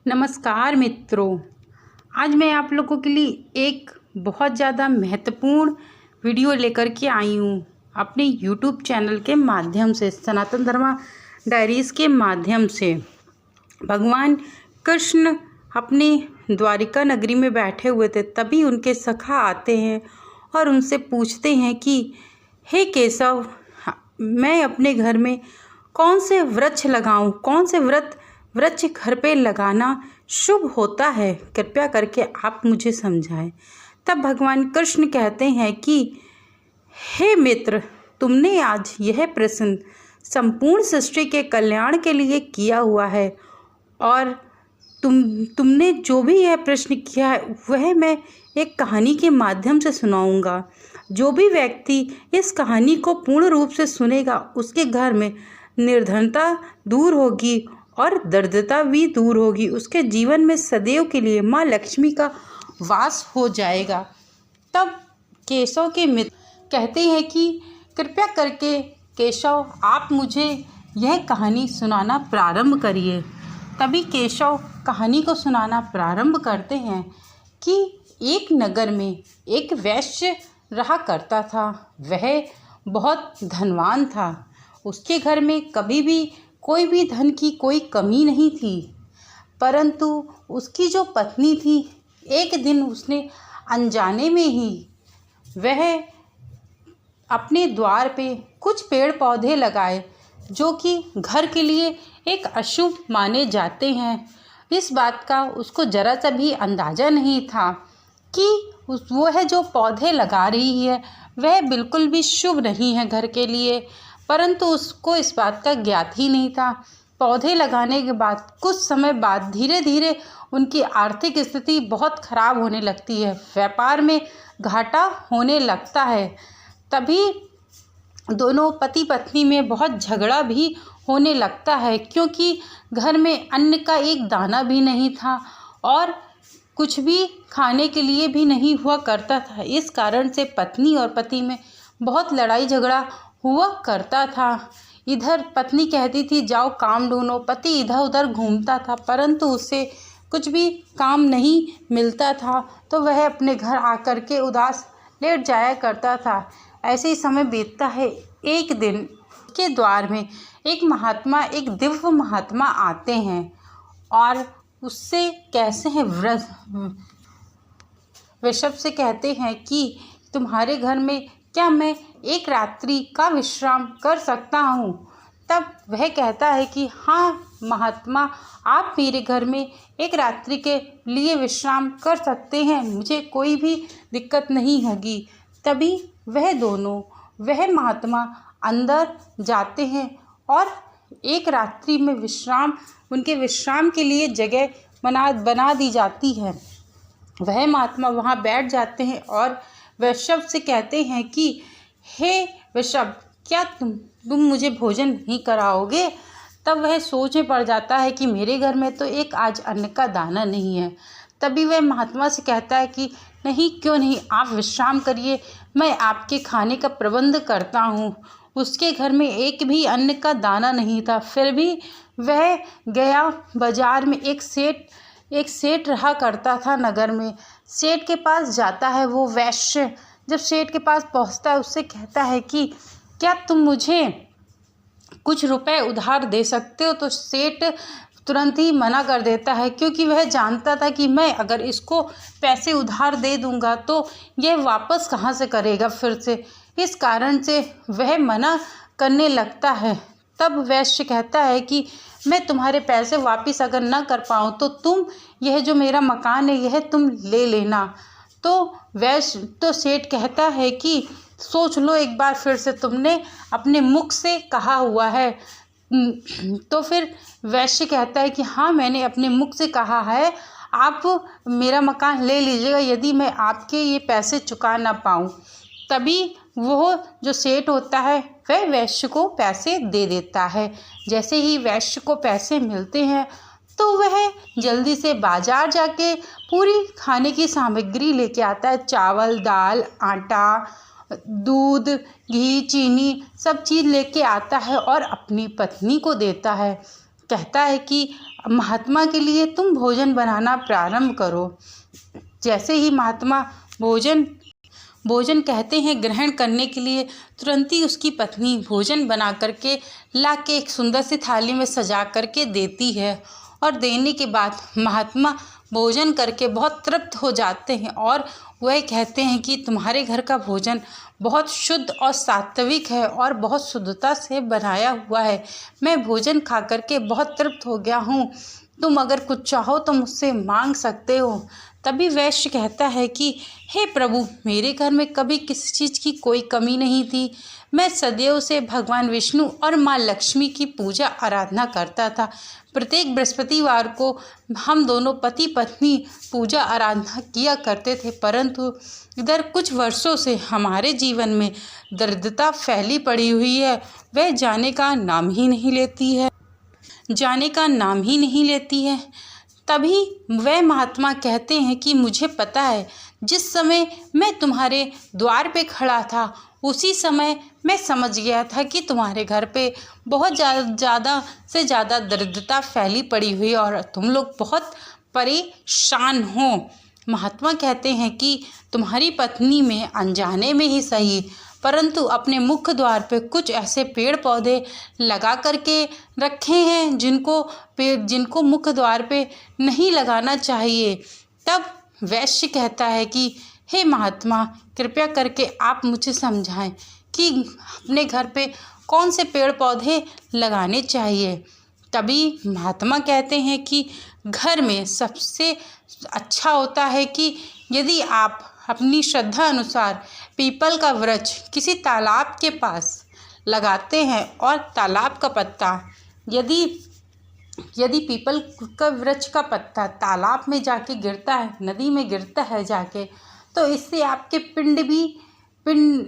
नमस्कार मित्रों। आज मैं आप लोगों के लिए एक बहुत ज़्यादा महत्वपूर्ण वीडियो लेकर के आई हूँ अपने YouTube चैनल के माध्यम से, सनातन धर्मा डायरीज़ के माध्यम से। भगवान कृष्ण अपने द्वारिका नगरी में बैठे हुए थे, तभी उनके सखा आते हैं और उनसे पूछते हैं कि हे केशव, मैं अपने घर में कौन से वृक्ष लगाऊं, कौन से वृक्ष घर पे लगाना शुभ होता है, कृपया करके आप मुझे समझाएं। तब भगवान कृष्ण कहते हैं कि हे मित्र, तुमने आज यह प्रश्न संपूर्ण सृष्टि के कल्याण के लिए किया हुआ है और तुमने जो भी यह प्रश्न किया है वह मैं एक कहानी के माध्यम से सुनाऊंगा। जो भी व्यक्ति इस कहानी को पूर्ण रूप से सुनेगा उसके घर में निर्धनता दूर होगी और दरिद्रता भी दूर होगी। उसके जीवन में सदैव के लिए माँ लक्ष्मी का वास हो जाएगा। तब केशव के मित्र कहते हैं कि कृपया करके केशव, आप मुझे यह कहानी सुनाना प्रारंभ करिए। तभी केशव कहानी को सुनाना प्रारंभ करते हैं कि एक नगर में एक वैश्य रहा करता था। वह बहुत धनवान था। उसके घर में कभी भी कोई भी धन की कोई कमी नहीं थी, परंतु उसकी जो पत्नी थी, एक दिन उसने अनजाने में ही वह अपने द्वार पे कुछ पेड़ पौधे लगाए जो कि घर के लिए एक अशुभ माने जाते हैं। इस बात का उसको जरा सा भी अंदाज़ा नहीं था कि वह जो पौधे लगा रही है वह बिल्कुल भी शुभ नहीं है घर के लिए, परंतु उसको इस बात का ज्ञात ही नहीं था। पौधे लगाने के बाद कुछ समय बाद धीरे धीरे उनकी आर्थिक स्थिति बहुत खराब होने लगती है, व्यापार में घाटा होने लगता है। तभी दोनों पति पत्नी में बहुत झगड़ा भी होने लगता है, क्योंकि घर में अन्न का एक दाना भी नहीं था और कुछ भी खाने के लिए भी नहीं हुआ करता था। इस कारण से पत्नी और पति में बहुत लड़ाई झगड़ा हुआ करता था। इधर पत्नी कहती थी जाओ काम ढूंढो, पति इधर उधर घूमता था, परंतु उससे कुछ भी काम नहीं मिलता था, तो वह अपने घर आकर के उदास लेट जाया करता था। ऐसे ही समय बीतता है। एक दिन के द्वार में एक दिव्य महात्मा आते हैं और उससे कैसे हैं वृषभ से कहते हैं कि तुम्हारे घर में क्या मैं एक रात्रि का विश्राम कर सकता हूँ। तब वह कहता है कि हाँ महात्मा, आप मेरे घर में एक रात्रि के लिए विश्राम कर सकते हैं, मुझे कोई भी दिक्कत नहीं होगी। तभी वह महात्मा अंदर जाते हैं और एक रात्रि में उनके विश्राम के लिए जगह बना दी जाती है। वह महात्मा वहाँ बैठ जाते हैं और वृषभ से कहते हैं कि हे वृषभ, क्या तुम मुझे भोजन नहीं कराओगे। तब वह सोच में पड़ जाता है कि मेरे घर में तो एक आज अन्न का दाना नहीं है। तभी वह महात्मा से कहता है कि नहीं, क्यों नहीं, आप विश्राम करिए, मैं आपके खाने का प्रबंध करता हूँ। उसके घर में एक भी अन्न का दाना नहीं था, फिर भी वह गया बाजार में। एक सेठ रहा करता था नगर में। सेठ के पास जाता है वो वैश्य। जब सेठ के पास पहुंचता है, उससे कहता है कि क्या तुम मुझे कुछ रुपए उधार दे सकते हो। तो सेठ तुरंत ही मना कर देता है, क्योंकि वह जानता था कि मैं अगर इसको पैसे उधार दे दूंगा तो यह वापस कहाँ से करेगा फिर से। इस कारण से वह मना करने लगता है। तब वैश्य कहता है कि मैं तुम्हारे पैसे वापस अगर ना कर पाऊँ तो तुम यह जो मेरा मकान है यह तुम ले लेना। तो सेठ कहता है कि सोच लो एक बार फिर से, तुमने अपने मुख से कहा हुआ है। तो फिर वैश्य कहता है कि हाँ, मैंने अपने मुख से कहा है, आप मेरा मकान ले लीजिएगा यदि मैं आपके ये पैसे चुका ना पाऊँ। तभी वो जो सेठ होता है वह वैश्य को पैसे दे देता है। जैसे ही वैश्य को पैसे मिलते हैं तो वह जल्दी से बाजार जाके पूरी खाने की सामग्री लेके आता है। चावल, दाल, आटा, दूध, घी, चीनी सब चीज़ लेके आता है और अपनी पत्नी को देता है। कहता है कि महात्मा के लिए तुम भोजन बनाना प्रारंभ करो। जैसे ही महात्मा भोजन कहते हैं ग्रहण करने के लिए, तुरंत ही उसकी पत्नी भोजन बना करके ला के एक सुंदर सी थाली में सजा करके देती है। और देने के बाद महात्मा भोजन करके बहुत तृप्त हो जाते हैं और वह कहते हैं कि तुम्हारे घर का भोजन बहुत शुद्ध और सात्विक है और बहुत शुद्धता से बनाया हुआ है। मैं भोजन खा करके बहुत तृप्त हो गया हूँ, तुम अगर कुछ चाहो तो मुझसे मांग सकते हो। तभी वैश्य कहता है कि हे प्रभु, मेरे घर में कभी किसी चीज़ की कोई कमी नहीं थी। मैं सदैव से भगवान विष्णु और माँ लक्ष्मी की पूजा आराधना करता था। प्रत्येक बृहस्पतिवार को हम दोनों पति पत्नी पूजा आराधना किया करते थे, परंतु इधर कुछ वर्षों से हमारे जीवन में दरिद्रता फैली पड़ी हुई है। वह जाने का नाम ही नहीं लेती है। तभी वह महात्मा कहते हैं कि मुझे पता है, जिस समय मैं तुम्हारे द्वार पे खड़ा था उसी समय मैं समझ गया था कि तुम्हारे घर पे बहुत ज़्यादा दरिद्रता फैली पड़ी हुई और तुम लोग बहुत परेशान हो। महात्मा कहते हैं कि तुम्हारी पत्नी में अनजाने में ही सही, परंतु अपने मुख्य द्वार पे कुछ ऐसे पेड़ पौधे लगा करके रखे हैं जिनको मुख्य द्वार पे नहीं लगाना चाहिए। तब वैश्य कहता है कि हे महात्मा, कृपया करके आप मुझे समझाएं कि अपने घर पे कौन से पेड़ पौधे लगाने चाहिए। तभी महात्मा कहते हैं कि घर में सबसे अच्छा होता है कि यदि आप अपनी श्रद्धा अनुसार पीपल का वृक्ष किसी तालाब के पास लगाते हैं और तालाब का पत्ता यदि पीपल का वृक्ष का पत्ता तालाब में जाके गिरता है, नदी में गिरता है जाके, तो इससे आपके पिंड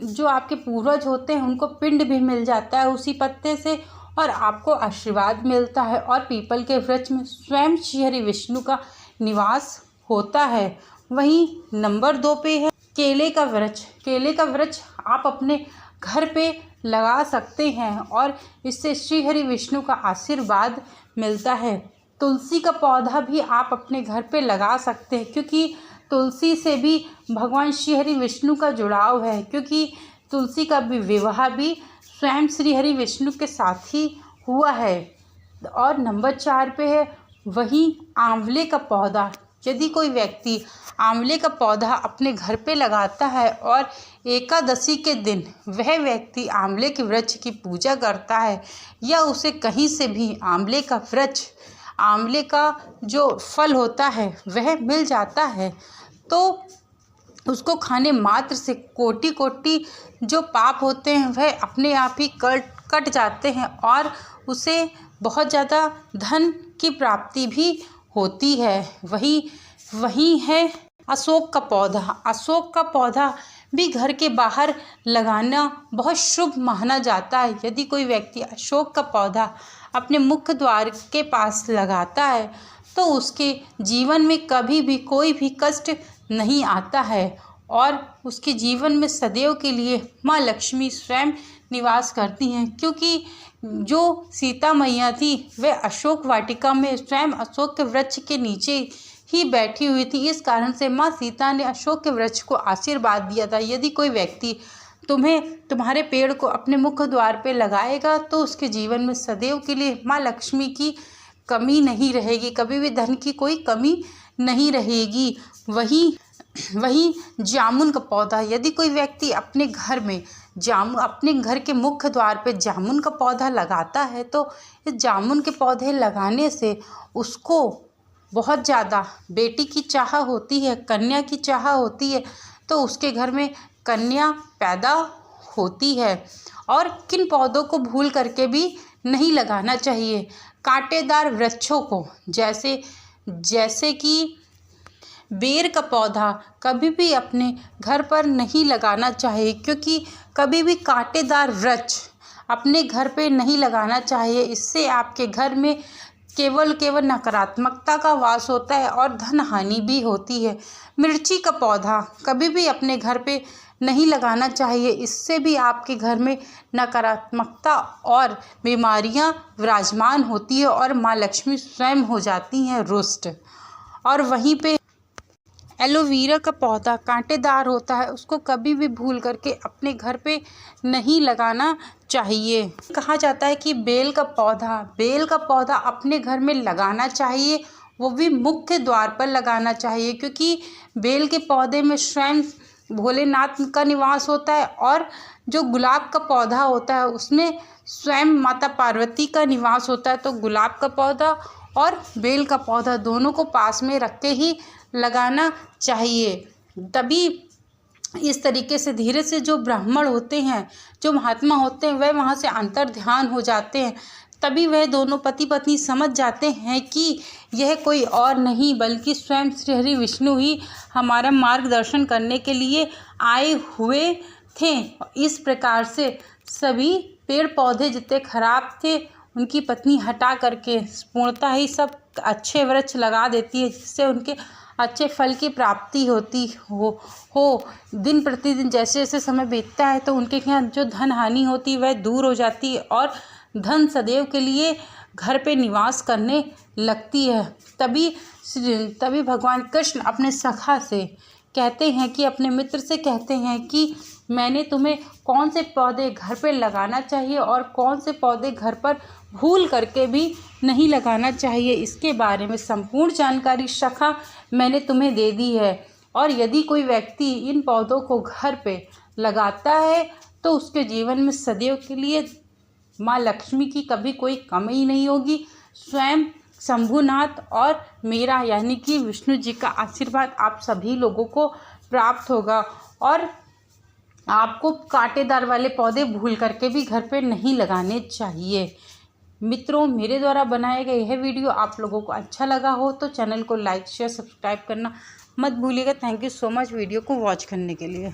जो आपके पूर्वज होते हैं उनको पिंड भी मिल जाता है उसी पत्ते से और आपको आशीर्वाद मिलता है। और पीपल के वृक्ष में स्वयं श्री हरि विष्णु का निवास होता है। वहीं नंबर 2 पे है केले का वृक्ष आप अपने घर पे लगा सकते हैं और इससे श्री हरि विष्णु का आशीर्वाद मिलता है। तुलसी का पौधा भी आप अपने घर पे लगा सकते हैं, क्योंकि तुलसी से भी भगवान श्री हरि विष्णु का जुड़ाव है, क्योंकि तुलसी का भी विवाह भी स्वयं श्री हरि विष्णु के साथ ही हुआ है। और नंबर 4 पे है वही आंवले का पौधा। यदि कोई व्यक्ति आंवले का पौधा अपने घर पे लगाता है और एकादशी के दिन वह व्यक्ति आंवले के वृक्ष की पूजा करता है या उसे कहीं से भी आंवले का जो फल होता है वह मिल जाता है, तो उसको खाने मात्र से कोटि जो पाप होते हैं वह अपने आप ही कट जाते हैं और उसे बहुत ज़्यादा धन की प्राप्ति भी होती है। वही है अशोक का पौधा भी घर के बाहर लगाना बहुत शुभ माना जाता है। यदि कोई व्यक्ति अशोक का पौधा अपने मुख्य द्वार के पास लगाता है तो उसके जीवन में कभी भी कोई भी कष्ट नहीं आता है और उसके जीवन में सदैव के लिए माँ लक्ष्मी स्वयं निवास करती हैं, क्योंकि जो सीता मैया थी वह अशोक वाटिका में स्वयं अशोक के वृक्ष के नीचे ही बैठी हुई थी। इस कारण से माँ सीता ने अशोक के वृक्ष को आशीर्वाद दिया था, यदि कोई व्यक्ति तुम्हारे पेड़ को अपने मुख्य द्वार पे लगाएगा तो उसके जीवन में सदैव के लिए माँ लक्ष्मी की कमी नहीं रहेगी, कभी भी धन की कोई कमी नहीं रहेगी। वही जामुन का पौधा, यदि कोई व्यक्ति अपने घर के मुख्य द्वार पे जामुन का पौधा लगाता है तो इस जामुन के पौधे लगाने से उसको बहुत ज़्यादा बेटी की चाह होती है, कन्या की चाह होती है, तो उसके घर में कन्या पैदा होती है। और किन पौधों को भूल करके भी नहीं लगाना चाहिए, कांटेदार वृक्षों को, जैसे कि बेर का पौधा कभी भी अपने घर पर नहीं लगाना चाहिए, क्योंकि कभी भी कांटेदार वृक्ष अपने घर पे नहीं लगाना चाहिए। इससे आपके घर में केवल नकारात्मकता का वास होता है और धन हानि भी होती है। मिर्ची का पौधा कभी भी अपने घर पे नहीं लगाना चाहिए। इससे भी आपके घर में नकारात्मकता और बीमारियां विराजमान होती है और माँ लक्ष्मी स्वयं हो जाती हैं रुष्ट। और वहीं पे एलोवेरा का पौधा कांटेदार होता है, उसको कभी भी भूल करके अपने घर पे नहीं लगाना चाहिए। कहा जाता है कि बेल का पौधा अपने घर में लगाना चाहिए, वो भी मुख्य द्वार पर लगाना चाहिए, क्योंकि बेल के पौधे में स्वयं भोलेनाथ का निवास होता है और जो गुलाब का पौधा होता है उसमें स्वयं माता पार्वती का निवास होता है। तो गुलाब का पौधा और बेल का पौधा दोनों को पास में रख के ही लगाना चाहिए। तभी इस तरीके से धीरे से जो ब्राह्मण होते हैं, जो महात्मा होते हैं, वह वहाँ से अंतर ध्यान हो जाते हैं। तभी वह दोनों पति पत्नी समझ जाते हैं कि यह कोई और नहीं बल्कि स्वयं श्री हरि विष्णु ही हमारा मार्गदर्शन करने के लिए आए हुए थे। इस प्रकार से सभी पेड़ पौधे जितने खराब थे उनकी पत्नी हटा करके पूर्णतः ही सब अच्छे वृक्ष लगा देती है, जिससे उनके अच्छे फल की प्राप्ति होती हो। दिन प्रतिदिन जैसे जैसे समय बीतता है तो उनके यहाँ जो धन हानि होती है वह दूर हो जाती है और धन सदैव के लिए घर पे निवास करने लगती है। तभी भगवान कृष्ण अपने सखा से कहते हैं कि अपने मित्र से कहते हैं कि मैंने तुम्हें कौन से पौधे घर पे लगाना चाहिए और कौन से पौधे घर पर भूल करके भी नहीं लगाना चाहिए, इसके बारे में संपूर्ण जानकारी सखा मैंने तुम्हें दे दी है। और यदि कोई व्यक्ति इन पौधों को घर पे लगाता है तो उसके जीवन में सदैव के लिए माँ लक्ष्मी की कभी कोई कमी नहीं होगी। स्वयं शंभुनाथ और मेरा यानी कि विष्णु जी का आशीर्वाद आप सभी लोगों को प्राप्त होगा। और आपको कांटेदार वाले पौधे भूल करके भी घर पे नहीं लगाने चाहिए। मित्रों, मेरे द्वारा बनाए गए यह वीडियो आप लोगों को अच्छा लगा हो तो चैनल को लाइक शेयर सब्सक्राइब करना मत भूलिएगा। Thank you so much video को वॉच करने के लिए।